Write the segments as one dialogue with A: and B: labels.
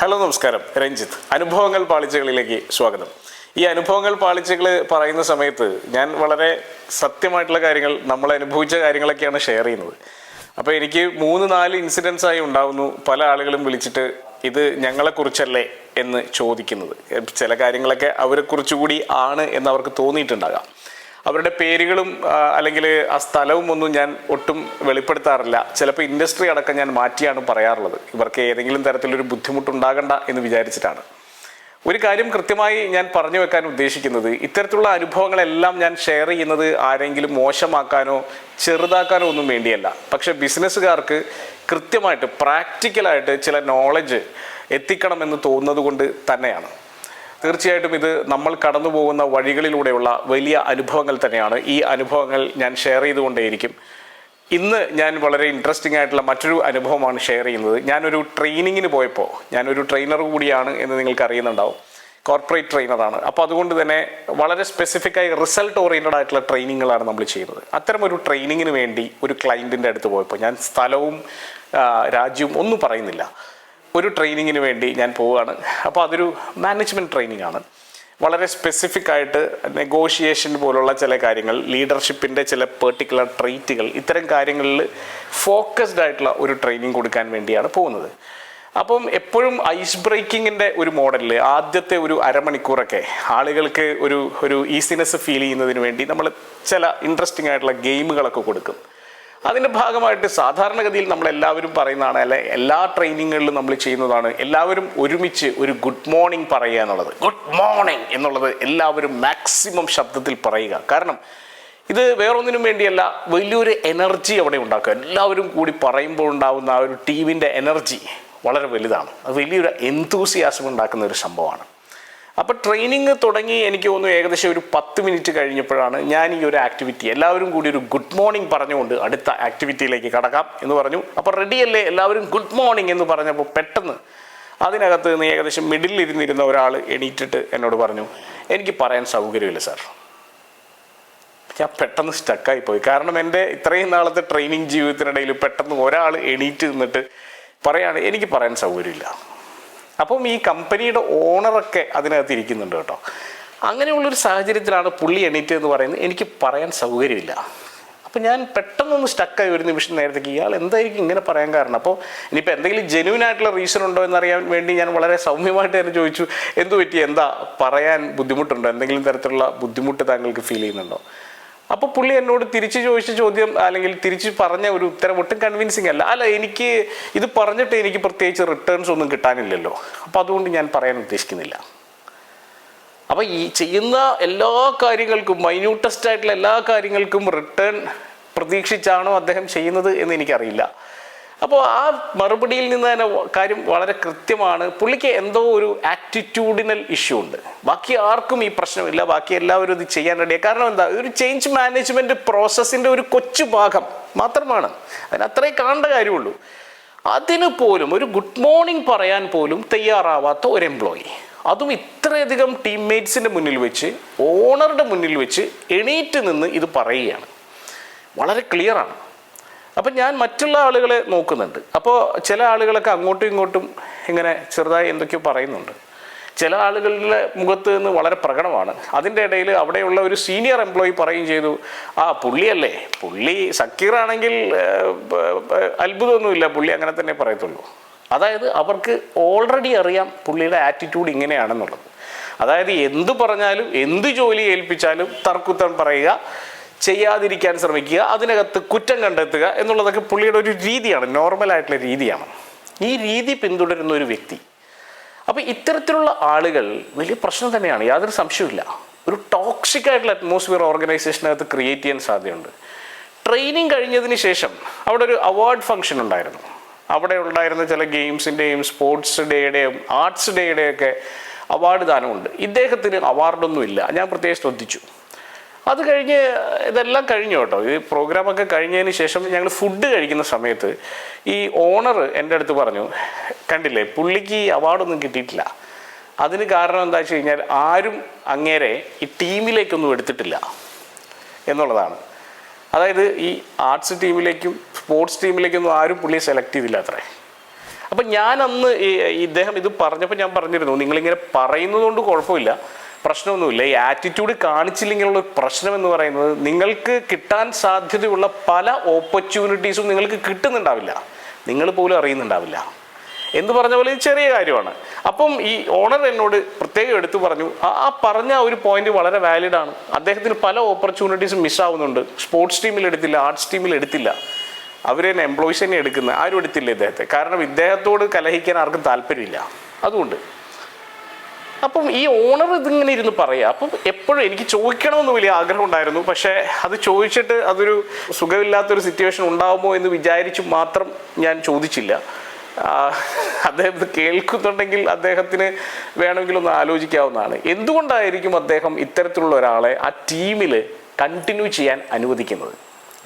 A: Hello നമസ്കാരം, രഞ്ജിത്ത്. അനുഭവങ്ങൾ പാളിച്ചകളിലേക്ക് സ്വാഗതം. ഈ അനുഭവങ്ങൾ പാളിച്ചകൾ പറയുന്ന സമയത്ത് ഞാൻ വളരെ സത്യമായിട്ടുള്ള കാര്യങ്ങൾ, നമ്മൾ അനുഭവിച്ച കാര്യങ്ങളൊക്കെയാണ് ഷെയർ ചെയ്യുന്നത്. അപ്പോൾ എനിക്ക് 3-4 ഇൻസിഡൻസ് ആയി ഉണ്ടാവുന്നു പല ആളുകളും വിളിച്ചിട്ട് ഇത് ഞങ്ങളെക്കുറിച്ചല്ലേ എന്ന് ചോദിക്കുന്നത്. ചില കാര്യങ്ങളൊക്കെ അവരെക്കുറിച്ചുകൂടി ആണ് എന്ന് അവർക്ക് തോന്നിയിട്ടുണ്ടാകാം. അവരുടെ പേരുകളും അല്ലെങ്കിൽ ആ സ്ഥലവും ഒന്നും ഞാൻ ഒട്ടും വെളിപ്പെടുത്താറില്ല. ചിലപ്പോൾ ഇൻഡസ്ട്രി അടക്കം ഞാൻ മാറ്റിയാണ് പറയാറുള്ളത്, ഇവർക്ക് ഏതെങ്കിലും തരത്തിലൊരു ബുദ്ധിമുട്ടുണ്ടാകണ്ട എന്ന് വിചാരിച്ചിട്ടാണ്. ഒരു കാര്യം കൃത്യമായി ഞാൻ പറഞ്ഞു വെക്കാൻ ഉദ്ദേശിക്കുന്നത്, ഇത്തരത്തിലുള്ള അനുഭവങ്ങളെല്ലാം ഞാൻ ഷെയർ ചെയ്യുന്നത് ആരെങ്കിലും മോശമാക്കാനോ ചെറുതാക്കാനോ ഒന്നും വേണ്ടിയല്ല. പക്ഷെ ബിസിനസ്സുകാർക്ക് കൃത്യമായിട്ട് പ്രാക്ടിക്കലായിട്ട് ചില നോളജ് എത്തിക്കണമെന്ന് തോന്നുന്നത് കൊണ്ട് തന്നെയാണ്. തീർച്ചയായിട്ടും ഇത് നമ്മൾ കടന്നു പോകുന്ന വഴികളിലൂടെയുള്ള വലിയ അനുഭവങ്ങൾ തന്നെയാണ്. ഈ അനുഭവങ്ങൾ ഞാൻ ഷെയർ ചെയ്തുകൊണ്ടേയിരിക്കും. ഇന്ന് ഞാൻ വളരെ ഇൻട്രസ്റ്റിംഗ് ആയിട്ടുള്ള മറ്റൊരു അനുഭവമാണ് ഷെയർ ചെയ്യുന്നത്. ഞാനൊരു ട്രെയിനിങ്ങിന് പോയപ്പോൾ, ഞാനൊരു ട്രെയിനർ കൂടിയാണ് എന്ന് നിങ്ങൾക്ക് അറിയുന്നുണ്ടാവും, കോർപ്പറേറ്റ് ട്രെയിനറാണ്. അപ്പോൾ അതുകൊണ്ട് തന്നെ വളരെ സ്പെസിഫിക്കായി റിസൾട്ട് ഓറിയൻറ്റഡ് ആയിട്ടുള്ള ട്രെയിനിങ്ങുകളാണ് നമ്മൾ ചെയ്യുന്നത്. അത്തരം ഒരു ട്രെയിനിങ്ങിന് വേണ്ടി ഒരു ക്ലയൻറ്റിൻ്റെ അടുത്ത് പോയപ്പോൾ, ഞാൻ സ്ഥലവും രാജ്യവും ഒന്നും പറയുന്നില്ല, ഒരു ട്രെയിനിങ്ങിന് വേണ്ടി ഞാൻ പോവുകയാണ്. അപ്പോൾ അതൊരു മാനേജ്മെൻറ്റ് ട്രെയിനിങ് ആണ്. വളരെ സ്പെസിഫിക് ആയിട്ട് നെഗോഷിയേഷൻ പോലുള്ള ചില കാര്യങ്ങൾ, ലീഡർഷിപ്പിൻ്റെ ചില പെർട്ടിക്കുലർ ട്രെയ്റ്റുകൾ, ഇത്തരം കാര്യങ്ങളിൽ ഫോക്കസ്ഡ് ആയിട്ടുള്ള ഒരു ട്രെയിനിങ് കൊടുക്കാൻ വേണ്ടിയാണ് പോകുന്നത്. അപ്പം എപ്പോഴും ഐസ് ബ്രേക്കിങ്ങിൻ്റെ ഒരു മോഡലിൽ ആദ്യത്തെ ഒരു അരമണിക്കൂറൊക്കെ ആളുകൾക്ക് ഒരു ഈസിനെസ് ഫീൽ ചെയ്യുന്നതിന് വേണ്ടി നമ്മൾ ചില ഇൻട്രസ്റ്റിംഗ് ആയിട്ടുള്ള ഗെയിമുകളൊക്കെ കൊടുക്കും. അതിൻ്റെ ഭാഗമായിട്ട് സാധാരണഗതിയിൽ നമ്മളെല്ലാവരും പറയുന്നതാണ്, അല്ലെ എല്ലാ ട്രെയിനിങ്ങുകളിലും നമ്മൾ ചെയ്യുന്നതാണ്, എല്ലാവരും ഒരുമിച്ച് ഒരു ഗുഡ് മോർണിംഗ് പറയുക എന്നുള്ളത്. ഗുഡ് മോർണിംഗ് എന്നുള്ളത് എല്ലാവരും മാക്സിമം ശബ്ദത്തിൽ പറയുക. കാരണം ഇത് വേറൊന്നിനും വേണ്ടിയല്ല, വലിയൊരു എനർജി അവിടെ ഉണ്ടാക്കുക. എല്ലാവരും കൂടി പറയുമ്പോൾ ഉണ്ടാകുന്ന ആ ഒരു ടീമിൻ്റെ എനർജി വളരെ വലുതാണ്. അത് വലിയൊരു എന്തൂസിയാസം ഉണ്ടാക്കുന്ന ഒരു സംഭവമാണ്. അപ്പോൾ ട്രെയിനിങ് തുടങ്ങി എനിക്ക് തോന്നുന്നു ഏകദേശം ഒരു 10 മിനിറ്റ് കഴിഞ്ഞപ്പോഴാണ് ഞാൻ ഈ ഒരു ആക്ടിവിറ്റി, എല്ലാവരും കൂടി ഒരു ഗുഡ് മോർണിംഗ് പറഞ്ഞുകൊണ്ട് അടുത്ത ആക്ടിവിറ്റിയിലേക്ക് കടക്കാം എന്ന് പറഞ്ഞു. അപ്പോൾ റെഡിയല്ലേ, എല്ലാവരും ഗുഡ് മോർണിംഗ് എന്ന് പറഞ്ഞപ്പോൾ പെട്ടെന്ന് അതിനകത്ത് നിന്ന് ഏകദേശം മിഡിലിരുന്നിരുന്ന ഒരാൾ എണീറ്റിട്ട് എന്നോട് പറഞ്ഞു, എനിക്ക് പറയാൻ സൗകര്യമില്ല സാർ. ഞാൻ പെട്ടെന്ന് സ്റ്റക്കായിപ്പോയി. കാരണം എൻ്റെ ഇത്രയും നാളത്തെ ട്രെയിനിങ് ജീവിതത്തിനിടയിൽ പെട്ടെന്ന് ഒരാൾ എണീറ്റ് നിന്നിട്ട് പറയാണ് എനിക്ക് പറയാൻ സൗകര്യമില്ല. അപ്പം ഈ കമ്പനിയുടെ ഓണറൊക്കെ അതിനകത്ത് ഇരിക്കുന്നുണ്ട് കേട്ടോ. അങ്ങനെയുള്ളൊരു സാഹചര്യത്തിലാണ് പുള്ളി എണീറ്റ് എന്ന് പറയുന്നത്, എനിക്ക് പറയാൻ സൗകര്യമില്ല. അപ്പോൾ ഞാൻ പെട്ടെന്നൊന്ന് സ്റ്റക്കായി ഒരു നിമിഷം നേരത്തേക്ക്, ഇയാൾ എന്തായിരിക്കും ഇങ്ങനെ പറയാൻ കാരണം. അപ്പോൾ ഇനിയിപ്പോൾ എന്തെങ്കിലും ജെന്യൂൻ ആയിട്ടുള്ള റീസൺ ഉണ്ടോ എന്നറിയാൻ വേണ്ടി ഞാൻ വളരെ സൗമ്യമായിട്ട് തന്നെ ചോദിച്ചു, എന്ത് പറ്റി, എന്താ പറയാൻ ബുദ്ധിമുട്ടുണ്ടോ, എന്തെങ്കിലും തരത്തിലുള്ള ബുദ്ധിമുട്ട് താങ്കൾക്ക് ഫീൽ ചെയ്യുന്നുണ്ടോ? അപ്പോൾ പുള്ളി എന്നോട് തിരിച്ച് ചോദിച്ച ചോദ്യം, അല്ലെങ്കിൽ തിരിച്ച് പറഞ്ഞ ഒരു ഉത്തരം ഒട്ടും കൺവിൻസിങ് അല്ല, എനിക്ക് ഇത് പറഞ്ഞിട്ട് എനിക്ക് പ്രത്യേകിച്ച് റിട്ടേൺസ് ഒന്നും കിട്ടാനില്ലല്ലോ, അപ്പോൾ അതുകൊണ്ട് ഞാൻ പറയാൻ ഉദ്ദേശിക്കുന്നില്ല. അപ്പോൾ ഈ ചെയ്യുന്ന എല്ലാ കാര്യങ്ങൾക്കും, മൈന്യൂട്ടസ്റ്റ് ആയിട്ടുള്ള എല്ലാ കാര്യങ്ങൾക്കും റിട്ടേൺ പ്രതീക്ഷിച്ചാണോ അദ്ദേഹം ചെയ്യുന്നത് എന്ന് എനിക്കറിയില്ല. അപ്പോൾ ആ മറുപടിയിൽ നിന്ന് തന്നെ കാര്യം വളരെ കൃത്യമാണ്. പുള്ളിക്ക് എന്തോ ഒരു ആറ്റിറ്റ്യൂഡിനൽ ഇഷ്യൂ ഉണ്ട്. ബാക്കി ആർക്കും ഈ പ്രശ്നമില്ല, ബാക്കി എല്ലാവരും ഇത് ചെയ്യാൻ റെഡിയാണ്. കാരണം എന്താ, ഒരു ചേഞ്ച് മാനേജ്മെൻറ്റ് പ്രോസസ്സിൻ്റെ ഒരു കൊച്ചു ഭാഗം മാത്രമാണ്, അതിനത്രേ കാണേണ്ട കാര്യമുള്ളൂ. അതിന് പോലും ഒരു ഗുഡ് മോർണിംഗ് പറയാൻ പോലും തയ്യാറാവാത്ത ഒരു എംപ്ലോയി, അതും ഇത്രയധികം ടീംമേറ്റ്സിൻ്റെ മുന്നിൽ വെച്ച്, ഓണറുടെ മുന്നിൽ വെച്ച് എണീറ്റ് നിന്ന് ഇത് പറയുകയാണ്. വളരെ ക്ലിയറാണ്. അപ്പം ഞാൻ മറ്റുള്ള ആളുകളെ നോക്കുന്നുണ്ട്. അപ്പോൾ ചില ആളുകളൊക്കെ അങ്ങോട്ടും ഇങ്ങോട്ടും ഇങ്ങനെ ചെറുതായി എന്തൊക്കെയോ പറയുന്നുണ്ട്. ചില ആളുകളുടെ മുഖത്ത് നിന്ന് വളരെ പ്രകടമാണ്. അതിൻ്റെ ഇടയിൽ അവിടെയുള്ള ഒരു സീനിയർ എംപ്ലോയി പറയുകയും ചെയ്തു, പുള്ളിയല്ലേ, പുള്ളി സക്കീറാണെങ്കിൽ അത്ഭുതമൊന്നുമില്ല, പുള്ളി അങ്ങനെ തന്നെ പറയത്തുള്ളൂ. അതായത് അവർക്ക് ഓൾറെഡി അറിയാം പുള്ളിയുടെ ആറ്റിറ്റ്യൂഡ് ഇങ്ങനെയാണെന്നുള്ളത്. അതായത് എന്ത് പറഞ്ഞാലും, എന്ത് ജോലി ഏൽപ്പിച്ചാലും തർക്കുത്തരം പറയുക, ചെയ്യാതിരിക്കാൻ ശ്രമിക്കുക, അതിനകത്ത് കുറ്റം കണ്ടെത്തുക എന്നുള്ളതൊക്കെ പുള്ളിയുടെ ഒരു രീതിയാണ്, നോർമലായിട്ടുള്ള രീതിയാണ്. ഈ രീതി പിന്തുടരുന്ന ഒരു വ്യക്തി, അപ്പോൾ ഇത്തരത്തിലുള്ള ആളുകൾ വലിയ പ്രശ്നം തന്നെയാണ്, യാതൊരു സംശയമില്ല. ഒരു ടോക്സിക് ആയിട്ടുള്ള അറ്റ്മോസ്ഫിയർ ഓർഗനൈസേഷനകത്ത് ക്രിയേറ്റ് ചെയ്യാൻ സാധ്യതയുണ്ട്. ട്രെയിനിങ് കഴിഞ്ഞതിന് ശേഷം അവിടെ ഒരു അവാർഡ് ഫംഗ്ഷൻ ഉണ്ടായിരുന്നു. അവിടെ ഉണ്ടായിരുന്ന ചില ഗെയിംസിൻ്റെയും സ്പോർട്സ് ഡേയുടെയും ആർട്സ് ഡേയുടെയൊക്കെ അവാർഡ് ദാനമുണ്ട്. ഇദ്ദേഹത്തിന് അവാർഡൊന്നുമില്ല. ഞാൻ പ്രത്യേകം ശ്രദ്ധിച്ചു. അത് കഴിഞ്ഞ് ഇതെല്ലാം കഴിഞ്ഞു കേട്ടോ. ഈ പ്രോഗ്രാമൊക്കെ കഴിഞ്ഞതിന് ശേഷം ഞങ്ങൾ ഫുഡ് കഴിക്കുന്ന സമയത്ത് ഈ ഓണർ എൻ്റെ അടുത്ത് പറഞ്ഞു, കണ്ടില്ലേ പുള്ളിക്ക് ഈ അവാർഡൊന്നും കിട്ടിയിട്ടില്ല. അതിന് കാരണം എന്താ വെച്ച് കഴിഞ്ഞാൽ ആരും അങ്ങേരെ ഈ ടീമിലേക്കൊന്നും എടുത്തിട്ടില്ല എന്നുള്ളതാണ്. അതായത് ഈ ആർട്സ് ടീമിലേക്കും സ്പോർട്സ് ടീമിലേക്കൊന്നും ആരും പുള്ളിയെ സെലക്ട് ചെയ്തില്ല അത്രേ. അപ്പം ഞാൻ അന്ന് ഇദ്ദേഹം ഇത് പറഞ്ഞപ്പോൾ ഞാൻ പറഞ്ഞിരുന്നു, നിങ്ങളിങ്ങനെ പറയുന്നതുകൊണ്ട് കുഴപ്പമില്ല, പ്രശ്നമൊന്നുമില്ല. ഈ ആറ്റിറ്റ്യൂഡ് കാണിച്ചില്ലെങ്കിലുള്ള പ്രശ്നം എന്ന് പറയുന്നത് നിങ്ങൾക്ക് കിട്ടാൻ സാധ്യതയുള്ള പല ഓപ്പർച്യൂണിറ്റീസും നിങ്ങൾക്ക് കിട്ടുന്നുണ്ടാവില്ല, നിങ്ങൾ പോലും അറിയുന്നുണ്ടാവില്ല എന്ന് പറഞ്ഞ പോലെ ചെറിയ കാര്യമാണ്. അപ്പം ഈ ഓണർ എന്നോട് പ്രത്യേകം എടുത്തു പറഞ്ഞു, ആ പറഞ്ഞ ഒരു പോയിന്റ് വളരെ വാലിഡാണ്. അദ്ദേഹത്തിന് പല ഓപ്പർച്യൂണിറ്റീസും മിസ്സാവുന്നുണ്ട്. സ്പോർട്സ് ടീമിൽ എടുത്തില്ല, ആർട്സ് ടീമിൽ എടുത്തില്ല, അവർ തന്നെ എംപ്ലോയീസ് തന്നെ എടുക്കുന്നത്, ആരും എടുത്തില്ല ഇദ്ദേഹത്തെ. കാരണം ഇദ്ദേഹത്തോട് കലഹിക്കാൻ ആർക്കും താല്പര്യമില്ല, അതുകൊണ്ട്. അപ്പം ഈ ഓണർ ഇതിങ്ങനെ ഇരുന്ന് പറയുക. അപ്പം എപ്പോഴും എനിക്ക് ചോദിക്കണമെന്ന് വലിയ ആഗ്രഹം ഉണ്ടായിരുന്നു, പക്ഷേ അത് ചോദിച്ചിട്ട് അതൊരു സുഖമില്ലാത്തൊരു സിറ്റുവേഷൻ ഉണ്ടാകുമോ എന്ന് വിചാരിച്ച് മാത്രം ഞാൻ ചോദിച്ചില്ല. അദ്ദേഹം കേൾക്കുന്നുണ്ടെങ്കിൽ അദ്ദേഹത്തിന് വേണമെങ്കിൽ ഒന്ന് ആലോചിക്കാവുന്നതാണ്. എന്തുകൊണ്ടായിരിക്കും അദ്ദേഹം ഇത്തരത്തിലുള്ള ഒരാളെ ആ ടീമിൽ കണ്ടിന്യൂ ചെയ്യാൻ അനുവദിക്കുന്നത്?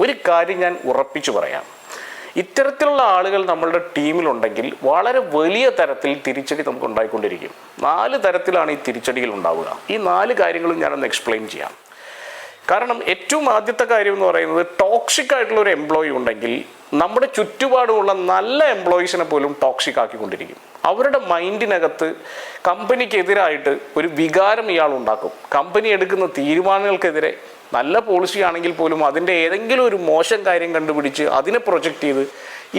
A: ഒരു കാര്യം ഞാൻ ഉറപ്പിച്ചു പറയാം, ഇത്തരത്തിലുള്ള ആളുകൾ നമ്മളുടെ ടീമിലുണ്ടെങ്കിൽ വളരെ വലിയ തരത്തിൽ തിരിച്ചടി നമുക്ക് ഉണ്ടായിക്കൊണ്ടിരിക്കും. 4 തരത്തിലാണ് ഈ തിരിച്ചടികൾ ഉണ്ടാവുക. ഈ 4 കാര്യങ്ങളും ഞാനൊന്ന് എക്സ്പ്ലെയിൻ ചെയ്യാം. കാരണം ഏറ്റവും ആദ്യത്തെ കാര്യം എന്ന് പറയുന്നത്, ടോക്സിക് ആയിട്ടുള്ള ഒരു എംപ്ലോയി ഉണ്ടെങ്കിൽ നമ്മുടെ ചുറ്റുപാടുമുള്ള നല്ല എംപ്ലോയീസിനെ പോലും ടോക്സിക് ആക്കിക്കൊണ്ടിരിക്കും. അവരുടെ മൈൻഡിനകത്ത് കമ്പനിക്കെതിരായിട്ട് ഒരു വികാരം ഇയാൾ ഉണ്ടാക്കും. കമ്പനി എടുക്കുന്ന തീരുമാനങ്ങൾക്കെതിരെ, നല്ല പോളിസി ആണെങ്കിൽ പോലും അതിൻ്റെ ഏതെങ്കിലും ഒരു മോശം കാര്യം കണ്ടുപിടിച്ച് അതിനെ പ്രൊജക്റ്റ് ചെയ്ത്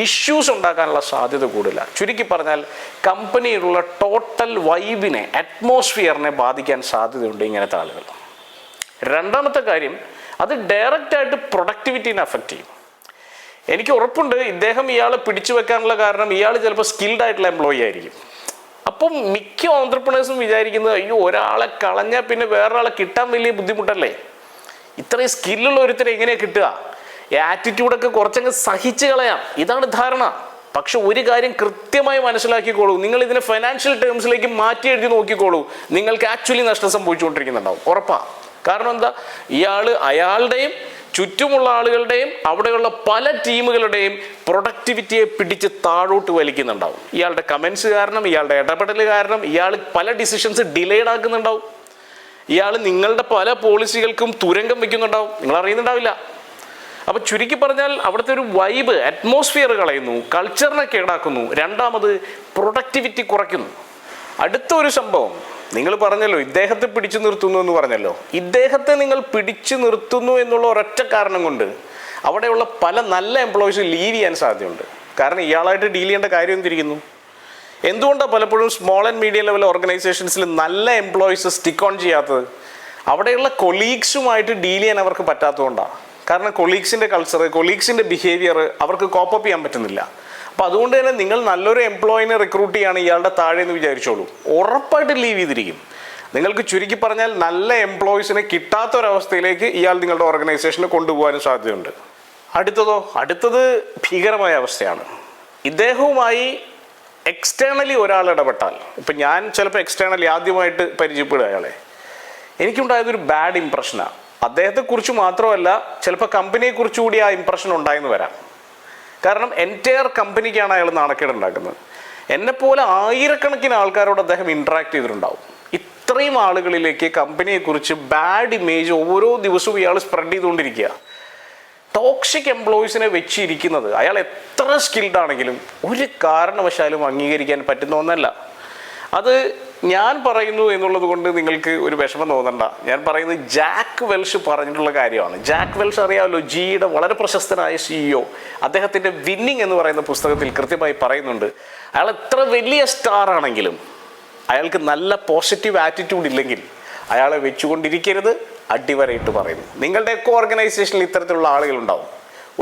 A: ഇഷ്യൂസ് ഉണ്ടാക്കാനുള്ള സാധ്യത കൂടുതല. ചുരുക്കി പറഞ്ഞാൽ കമ്പനിയിലുള്ള ടോട്ടൽ വൈബിനെ, അറ്റ്മോസ്ഫിയറിനെ ബാധിക്കാൻ സാധ്യതയുണ്ട് ഇങ്ങനത്തെ ആളുകൾ. രണ്ടാമത്തെ കാര്യം, അത് ഡയറക്റ്റായിട്ട് പ്രൊഡക്ടിവിറ്റീനെ അഫക്റ്റ് ചെയ്യും. എനിക്ക് ഉറപ്പുണ്ട് ഇദ്ദേഹം ഇയാളെ പിടിച്ചു വെക്കാനുള്ള കാരണം ഇയാൾ ചിലപ്പോൾ സ്കിൽഡ് ആയിട്ടുള്ള എംപ്ലോയി ആയിരിക്കും. അപ്പം മിക്ക ഓൺട്രപ്രണേഴ്സും വിചാരിക്കുന്നത്, അയ്യോ ഒരാളെ കളഞ്ഞാൽ പിന്നെ വേറൊരാളെ കിട്ടാൻ വലിയ ബുദ്ധിമുട്ടല്ലേ, ഇത്രയും സ്കില്ലുള്ള ഒരുത്തരെ എങ്ങനെയാണ് കിട്ടുക, ആറ്റിറ്റ്യൂഡൊക്കെ കുറച്ചങ്ങ് സഹിച്ച് കളയാം, ഇതാണ് ധാരണ. പക്ഷെ ഒരു കാര്യം കൃത്യമായി മനസ്സിലാക്കിക്കോളൂ, നിങ്ങൾ ഇതിനെ ഫൈനാൻഷ്യൽ ടേംസിലേക്ക് മാറ്റി എഴുതി നോക്കിക്കോളൂ, നിങ്ങൾക്ക് ആക്ച്വലി നഷ്ടം സംഭവിച്ചുകൊണ്ടിരിക്കുന്നുണ്ടാവും, ഉറപ്പാണ്. കാരണം എന്താ, അയാളുടെയും ചുറ്റുമുള്ള ആളുകളുടെയും അവിടെയുള്ള പല ടീമുകളുടെയും പ്രൊഡക്ടിവിറ്റിയെ പിടിച്ച് താഴോട്ട് വലിക്കുന്നുണ്ടാവും. ഇയാളുടെ കമൻസ് കാരണം, ഇയാളുടെ ഇടപെടൽ കാരണം ഇയാൾ പല ഡിസിഷൻസ് ഡിലേഡ് ആക്കുന്നുണ്ടാവും. ഇയാൾ നിങ്ങളുടെ പല പോളിസികൾക്കും തുരങ്കം വയ്ക്കുന്നുണ്ടാവും, നിങ്ങൾ അറിയുന്നുണ്ടാവില്ല. അപ്പോൾ ചുരുക്കി പറഞ്ഞാൽ അവിടുത്തെ ഒരു വൈബ്, അറ്റ്മോസ്ഫിയർ കളയുന്നു, കൾച്ചറിനെ കേടാക്കുന്നു. രണ്ടാമത് പ്രൊഡക്ടിവിറ്റി കുറയ്ക്കുന്നു. അടുത്തൊരു സംഭവം, നിങ്ങൾ പറഞ്ഞല്ലോ ഇദ്ദേഹത്തെ പിടിച്ചു നിർത്തുന്നു എന്ന് പറഞ്ഞല്ലോ, ഇദ്ദേഹത്തെ നിങ്ങൾ പിടിച്ചു നിർത്തുന്നു എന്നുള്ള ഒരൊറ്റ കാരണം കൊണ്ട് അവിടെയുള്ള പല നല്ല എംപ്ലോയീസ് ലീവ് ചെയ്യാൻ സാധ്യതയുണ്ട്. കാരണം ഇയാളായിട്ട് ഡീൽ ചെയ്യേണ്ട കാര്യം എന്തിരിക്കുന്നു. എന്തുകൊണ്ടാണ് പലപ്പോഴും സ്മോൾ ആൻഡ് മീഡിയം ലെവൽ ഓർഗനൈസേഷൻസിൽ നല്ല എംപ്ലോയീസ് സ്റ്റിക്ക് ഓൺ ചെയ്യാത്തത്? അവിടെയുള്ള കൊളീഗ്സുമായിട്ട് ഡീൽ ചെയ്യാൻ അവർക്ക് പറ്റാത്തതുകൊണ്ടാണ്. കാരണം കൊളീഗ്സിൻ്റെ കൾച്ചർ, കൊളീഗ്സിൻ്റെ ബിഹേവിയർ അവർക്ക് കോപ്പപ്പ് ചെയ്യാൻ പറ്റുന്നില്ല. അപ്പോൾ അതുകൊണ്ട് തന്നെ നിങ്ങൾ നല്ലൊരു എംപ്ലോയിനെ റിക്രൂട്ട് ചെയ്യാണ് ഇയാളുടെ താഴെ എന്ന് വിചാരിച്ചോളൂ, ഉറപ്പായിട്ട് ലീവ് ചെയ്തിരിക്കും. നിങ്ങൾക്ക് ചുരുക്കി പറഞ്ഞാൽ നല്ല എംപ്ലോയീസിനെ കിട്ടാത്തൊരവസ്ഥയിലേക്ക് ഇയാൾ നിങ്ങളുടെ ഓർഗനൈസേഷനെ കൊണ്ടുപോകാനും സാധ്യതയുണ്ട്. അടുത്തത് ഭീകരമായ അവസ്ഥയാണ്. ഇദ്ദേഹവുമായി എക്സ്റ്റേണലി ഒരാൾ ഇടപെട്ടാൽ, ഇപ്പം ഞാൻ ചിലപ്പോൾ എക്സ്റ്റേണലി ആദ്യമായിട്ട് പരിചയപ്പെടുക അയാളെ, എനിക്കുണ്ടായതൊരു ബാഡ് ഇംപ്രഷനാണ്. അദ്ദേഹത്തെക്കുറിച്ച് മാത്രമല്ല, ചിലപ്പോൾ കമ്പനിയെക്കുറിച്ച് കൂടി ആ ഇംപ്രഷൻ ഉണ്ടായെന്ന് വരാം. കാരണം എൻറ്റയർ കമ്പനിക്കാണ് അയാൾ നാണക്കേട് ഉണ്ടാക്കുന്നത്. എന്നെപ്പോലെ ആയിരക്കണക്കിന് ആൾക്കാരോട് അദ്ദേഹം ഇൻട്രാക്ട് ചെയ്തിട്ടുണ്ടാവും. ഇത്രയും ആളുകളിലേക്ക് കമ്പനിയെക്കുറിച്ച് ബാഡ് ഇമേജ് ഓരോ ദിവസവും ഇയാൾ സ്പ്രെഡ് ചെയ്തുകൊണ്ടിരിക്കുക. ടോക്സിക് എംപ്ലോയീസിനെ വെച്ചിരിക്കുന്നത് അയാൾ എത്ര സ്കിൽഡ് ആണെങ്കിലും ഒരു കാരണവശാലും അംഗീകരിക്കാൻ പറ്റുന്ന ഒന്നല്ല. അത് ഞാൻ പറയുന്നു എന്നുള്ളത് കൊണ്ട് നിങ്ങൾക്ക് ഒരു വിഷമം തോന്നണ്ട. ഞാൻ പറയുന്നത് ജാക്ക് വെൽഷ് പറഞ്ഞിട്ടുള്ള കാര്യമാണ്. ജാക്ക് വെൽഷ് അറിയാമല്ലോ, ജിയുടെ വളരെ പ്രശസ്തനായ CEO. അദ്ദേഹത്തിൻ്റെ വിന്നിങ് എന്ന് പറയുന്ന പുസ്തകത്തിൽ കൃത്യമായി പറയുന്നുണ്ട്, അയാൾ എത്ര വലിയ സ്റ്റാർ ആണെങ്കിലും അയാൾക്ക് നല്ല പോസിറ്റീവ് ആറ്റിറ്റ്യൂഡ് ഇല്ലെങ്കിൽ അയാളെ വെച്ചുകൊണ്ടിരിക്കരുത്, അടിവരയിട്ട് പറയുന്നു. നിങ്ങളുടെയൊക്കെ ഓർഗനൈസേഷനിൽ ഇത്തരത്തിലുള്ള ആളുകളുണ്ടാവും.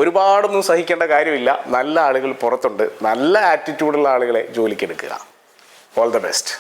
A: ഒരുപാടൊന്നും സഹിക്കേണ്ട കാര്യമില്ല. നല്ല ആളുകൾ പുറത്തുണ്ട്. നല്ല ആറ്റിറ്റ്യൂഡുള്ള ആളുകളെ ജോലിക്കെടുക്കുക. All the best.